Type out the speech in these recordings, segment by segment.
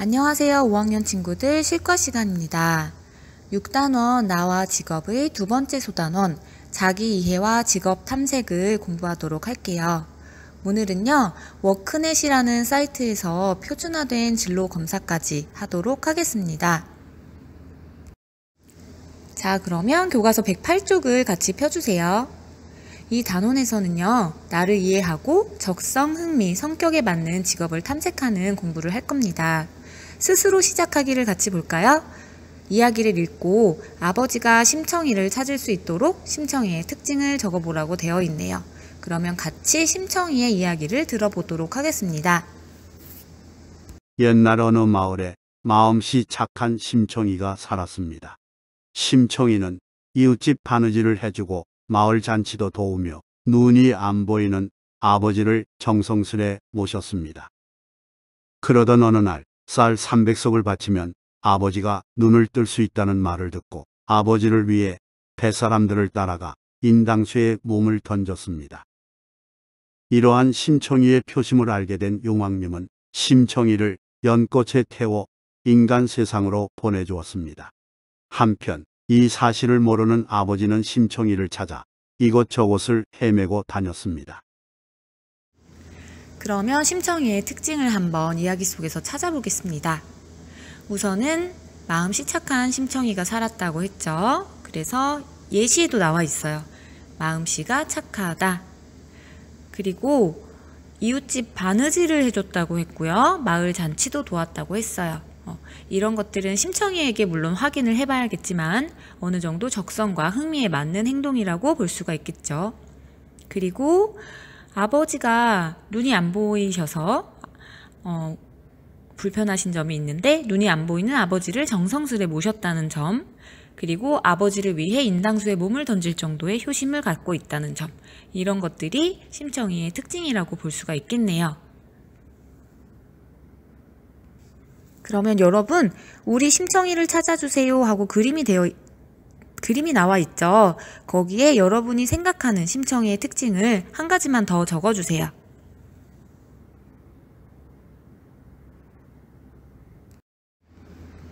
안녕하세요. 5학년 친구들 실과 시간입니다. 6단원 나와 직업의 두 번째 소단원 자기 이해와 직업 탐색을 공부하도록 할게요. 오늘은요, 워크넷이라는 사이트에서 표준화된 진로 검사까지 하도록 하겠습니다. 자, 그러면 교과서 108쪽을 같이 펴주세요. 이 단원에서는요, 나를 이해하고 적성, 흥미, 성격에 맞는 직업을 탐색하는 공부를 할 겁니다. 스스로 시작하기를 같이 볼까요? 이야기를 읽고 아버지가 심청이를 찾을 수 있도록 심청이의 특징을 적어보라고 되어 있네요. 그러면 같이 심청이의 이야기를 들어보도록 하겠습니다. 옛날 어느 마을에 마음씨 착한 심청이가 살았습니다. 심청이는 이웃집 바느질을 해주고 마을 잔치도 도우며 눈이 안 보이는 아버지를 정성스레 모셨습니다. 그러던 어느 날 쌀 300석을 바치면 아버지가 눈을 뜰 수 있다는 말을 듣고 아버지를 위해 뱃사람들을 따라가 인당수에 몸을 던졌습니다. 이러한 심청이의 표심을 알게 된 용왕님은 심청이를 연꽃에 태워 인간 세상으로 보내주었습니다. 한편 이 사실을 모르는 아버지는 심청이를 찾아 이곳저곳을 헤매고 다녔습니다. 그러면 심청이의 특징을 한번 이야기 속에서 찾아보겠습니다. 우선은 마음씨 착한 심청이가 살았다고 했죠. 그래서 예시에도 나와 있어요. 마음씨가 착하다. 그리고 이웃집 바느질을 해줬다고 했고요. 마을 잔치도 도왔다고 했어요. 이런 것들은 심청이에게 물론 확인을 해봐야겠지만 어느 정도 적성과 흥미에 맞는 행동이라고 볼 수가 있겠죠. 그리고 아버지가 눈이 안 보이셔서 불편하신 점이 있는데 눈이 안 보이는 아버지를 정성스레 모셨다는 점, 그리고 아버지를 위해 인당수에 몸을 던질 정도의 효심을 갖고 있다는 점, 이런 것들이 심청이의 특징이라고 볼 수가 있겠네요. 그러면 여러분, 우리 심청이를 찾아주세요 하고 그림이 나와 있죠. 거기에 여러분이 생각하는 심청이의 특징을 한 가지만 더 적어주세요.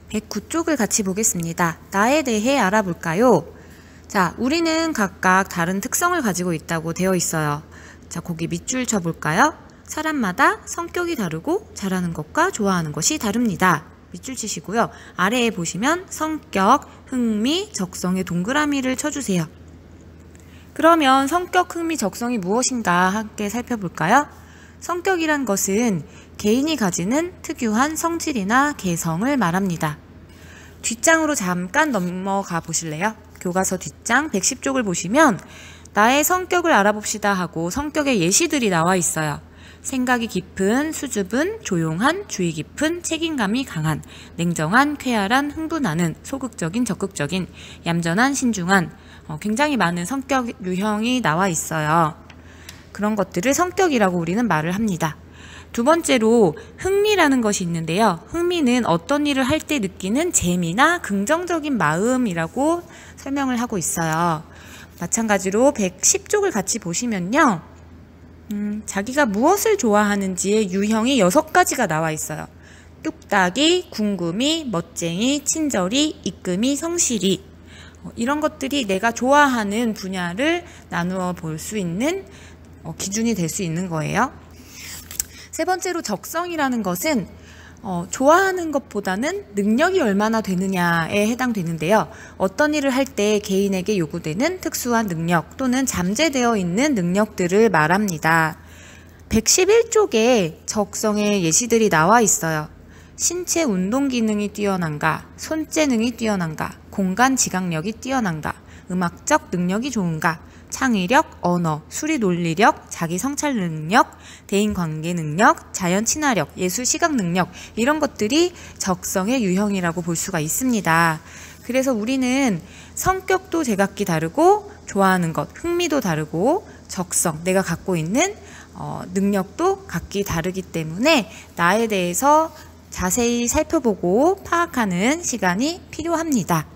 (109쪽을) 같이 보겠습니다. 나에 대해 알아볼까요? 자, 우리는 각각 다른 특성을 가지고 있다고 되어 있어요. 자, 거기 밑줄 쳐볼까요? 사람마다 성격이 다르고 잘하는 것과 좋아하는 것이 다릅니다. 밑줄 치시고요. 아래에 보시면 성격, 흥미, 적성의 동그라미를 쳐주세요. 그러면 성격, 흥미, 적성이 무엇인가 함께 살펴볼까요? 성격이란 것은 개인이 가지는 특유한 성질이나 개성을 말합니다. 뒷장으로 잠깐 넘어가 보실래요? 교과서 뒷장 110쪽을 보시면 나의 성격을 알아봅시다 하고 성격의 예시들이 나와 있어요. 생각이 깊은, 수줍은, 조용한, 주의 깊은, 책임감이 강한, 냉정한, 쾌활한, 흥분하는, 소극적인, 적극적인, 얌전한, 신중한, 굉장히 많은 성격 유형이 나와 있어요. 그런 것들을 성격이라고 우리는 말을 합니다. 두 번째로 흥미라는 것이 있는데요. 흥미는 어떤 일을 할 때 느끼는 재미나 긍정적인 마음이라고 설명을 하고 있어요. 마찬가지로 110쪽을 같이 보시면요. 자기가 무엇을 좋아하는지의 유형이 6가지가 나와 있어요. 뚝딱이, 궁금이, 멋쟁이, 친절이, 이끔이, 성실이, 이런 것들이 내가 좋아하는 분야를 나누어 볼 수 있는 기준이 될 수 있는 거예요. 세 번째로 적성이라는 것은 좋아하는 것보다는 능력이 얼마나 되느냐에 해당되는데요. 어떤 일을 할 때 개인에게 요구되는 특수한 능력 또는 잠재되어 있는 능력들을 말합니다. 111쪽에 적성의 예시들이 나와 있어요. 신체 운동 기능이 뛰어난가, 손재능이 뛰어난가, 공간 지각력이 뛰어난가, 음악적 능력이 좋은가, 창의력, 언어, 수리 논리력, 자기 성찰 능력, 대인관계 능력, 자연 친화력, 예술 시각 능력, 이런 것들이 적성의 유형이라고 볼 수가 있습니다. 그래서 우리는 성격도 제각기 다르고 좋아하는 것, 흥미도 다르고 적성, 내가 갖고 있는 능력도 각기 다르기 때문에 나에 대해서 자세히 살펴보고 파악하는 시간이 필요합니다.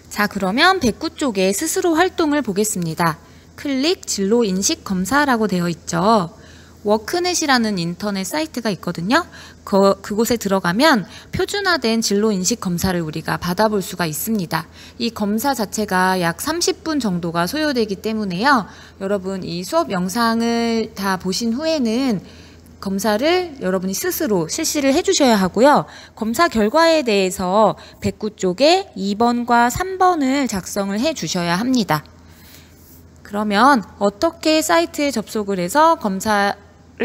자, 그러면 109쪽에 스스로 활동을 보겠습니다. 클릭 진로 인식 검사라고 되어 있죠. 워크넷이라는 인터넷 사이트가 있거든요. 그곳에 들어가면 표준화된 진로 인식 검사를 우리가 받아볼 수가 있습니다. 이 검사 자체가 약 30분 정도가 소요되기 때문에요. 여러분 이 수업 영상을 다 보신 후에는 검사를 여러분이 스스로 실시를 해주셔야 하고요. 검사 결과에 대해서 백구 쪽에 2번과 3번을 작성을 해주셔야 합니다. 그러면 어떻게 사이트에 접속을 해서 검사를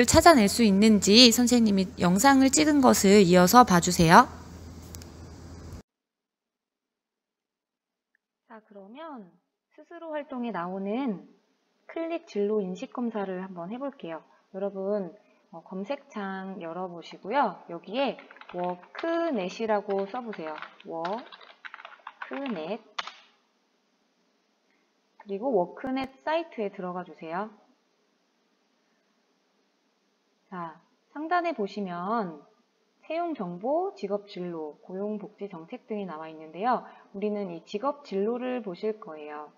찾아낼 수 있는지 선생님이 영상을 찍은 것을 이어서 봐주세요. 자, 그러면 스스로 활동에 나오는 클릭 진로 인식 검사를 한번 해볼게요. 여러분 검색창 열어보시고요. 여기에 워크넷이라고 써보세요. 워크넷. 그리고 워크넷 사이트에 들어가 주세요. 자, 상단에 보시면 채용정보, 직업진로, 고용복지정책 등이 나와 있는데요. 우리는 이 직업진로를 보실 거예요.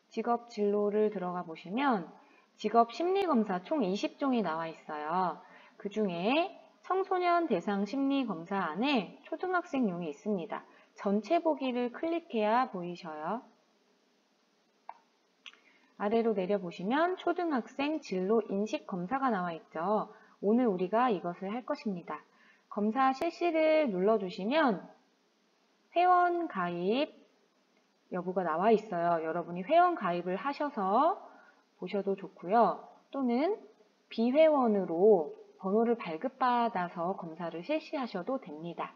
직업진로를 들어가 보시면 직업심리검사 총 20종이 나와 있어요. 그 중에 청소년 대상 심리검사 안에 초등학생용이 있습니다. 전체 보기를 클릭해야 보이셔요. 아래로 내려보시면 초등학생 진로 인식 검사가 나와 있죠. 오늘 우리가 이것을 할 것입니다. 검사 실시를 눌러주시면 회원 가입 여부가 나와 있어요. 여러분이 회원 가입을 하셔서 보셔도 좋고요. 또는 비회원으로 번호를 발급받아서 검사를 실시하셔도 됩니다.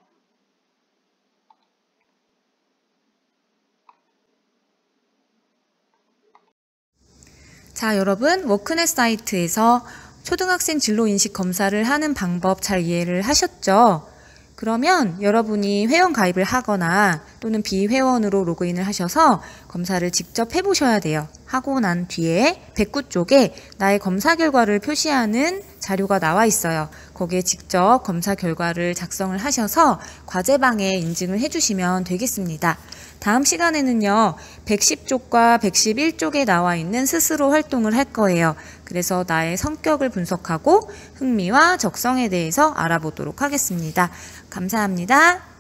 자, 여러분 워크넷 사이트에서 초등학생 진로 인식 검사를 하는 방법 잘 이해를 하셨죠? 그러면 여러분이 회원 가입을 하거나 또는 비회원으로 로그인을 하셔서 검사를 직접 해보셔야 돼요. 하고 난 뒤에 백구 쪽에 나의 검사 결과를 표시하는 자료가 나와 있어요. 거기에 직접 검사 결과를 작성을 하셔서 과제방에 인증을 해주시면 되겠습니다. 다음 시간에는요, 110쪽과 111쪽에 나와 있는 스스로 활동을 할 거예요. 그래서 나의 성격을 분석하고 흥미와 적성에 대해서 알아보도록 하겠습니다. 감사합니다.